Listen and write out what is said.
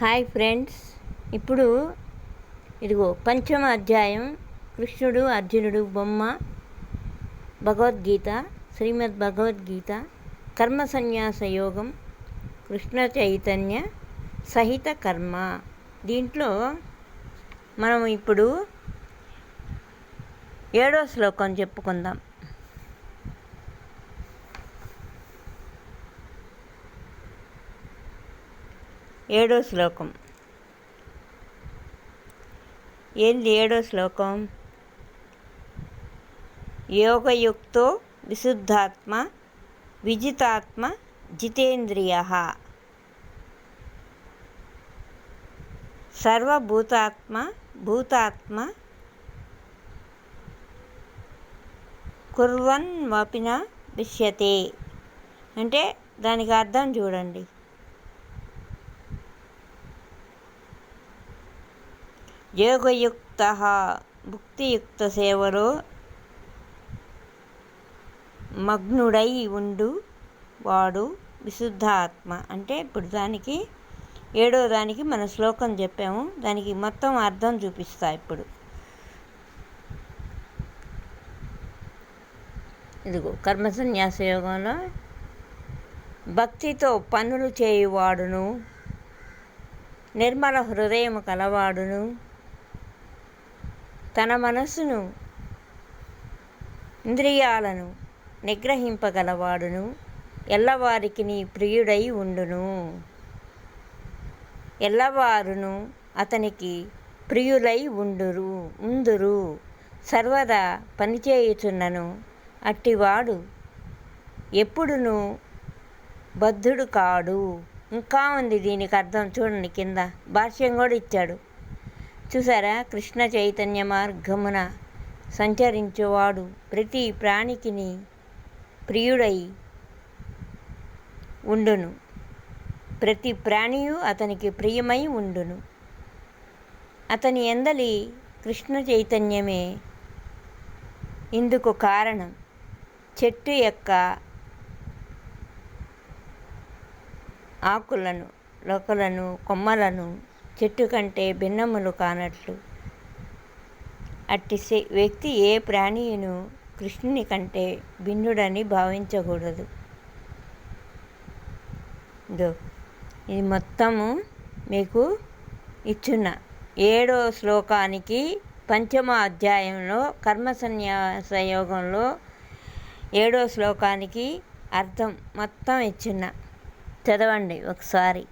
Hi friends, ఇప్పుడు ఇదిగో పంచమ అధ్యాయం కృష్ణుడు అర్జునుడు బొమ్మ భగవద్గీత, శ్రీమద్ భగవద్గీత కర్మ సన్యాస యోగం కృష్ణ చైతన్య సహిత కర్మ. దీంట్లో మనం ఇప్పుడు 7వ శ్లోకం చెప్పుకుందాం. ఏడో శ్లోకం ఏంది? ఏడో శ్లోకం, యోగయుక్తో విశుద్ధాత్మ విజితాత్మ జితేంద్రియ సర్వభూతాత్మ భూతాత్మ కుర్వన్వపిన విష్యతే. అంటే దానికి అర్థం చూడండి. యోగయుక్త భుక్తియుక్త సేవలో మగ్నుడై ఉండు వాడు విశుద్ధ ఆత్మ. అంటే ఇప్పుడు దానికి 7వ దానికి మన శ్లోకం చెప్పాము, దానికి మొత్తం అర్థం చూపిస్తా. ఇప్పుడు ఇదిగో కర్మ సన్యాస యోగంలో భక్తితో పనులు చేయువాడును, నిర్మల హృదయం కలవాడును, తన మనస్సును ఇంద్రియాలను నిగ్రహింపగలవాడును, ఎల్లవారికి ప్రియుడై ఉండును. ఎల్లవారును అతనికి ప్రియులై ఉందురు సర్వదా పనిచేయుచున్నను. అట్టివాడు ఎప్పుడును బద్ధుడు కాడు. ఇంకా ఉంది దీనికి అర్థం చూడండి, కింద భాష్యం కూడా ఇచ్చాడు. చూసారా? కృష్ణ చైతన్య మార్గమున సంచరించేవాడు ప్రతి ప్రాణికిని ప్రియుడై ఉండును. ప్రతి ప్రాణియు అతనికి ప్రియమై ఉండును. అతని యందలి కృష్ణ చైతన్యమే ఇందుకు కారణం. చెట్టు యొక్క ఆకులను, లొకలను, కొమ్మలను చెట్టు కంటే భిన్నములు కానట్లు అట్టి వ్యక్తి ఏ ప్రాణియును కృష్ణుని కంటే భిన్నుడని భావించకూడదు. ఇది మొత్తము మీకు ఇచ్చున్న 7వ శ్లోకానికి పంచమ అధ్యాయంలో కర్మ సన్యాస యోగంలో 7వ శ్లోకానికి అర్థం మొత్తం ఇచ్చున్న. చదవండి ఒకసారి.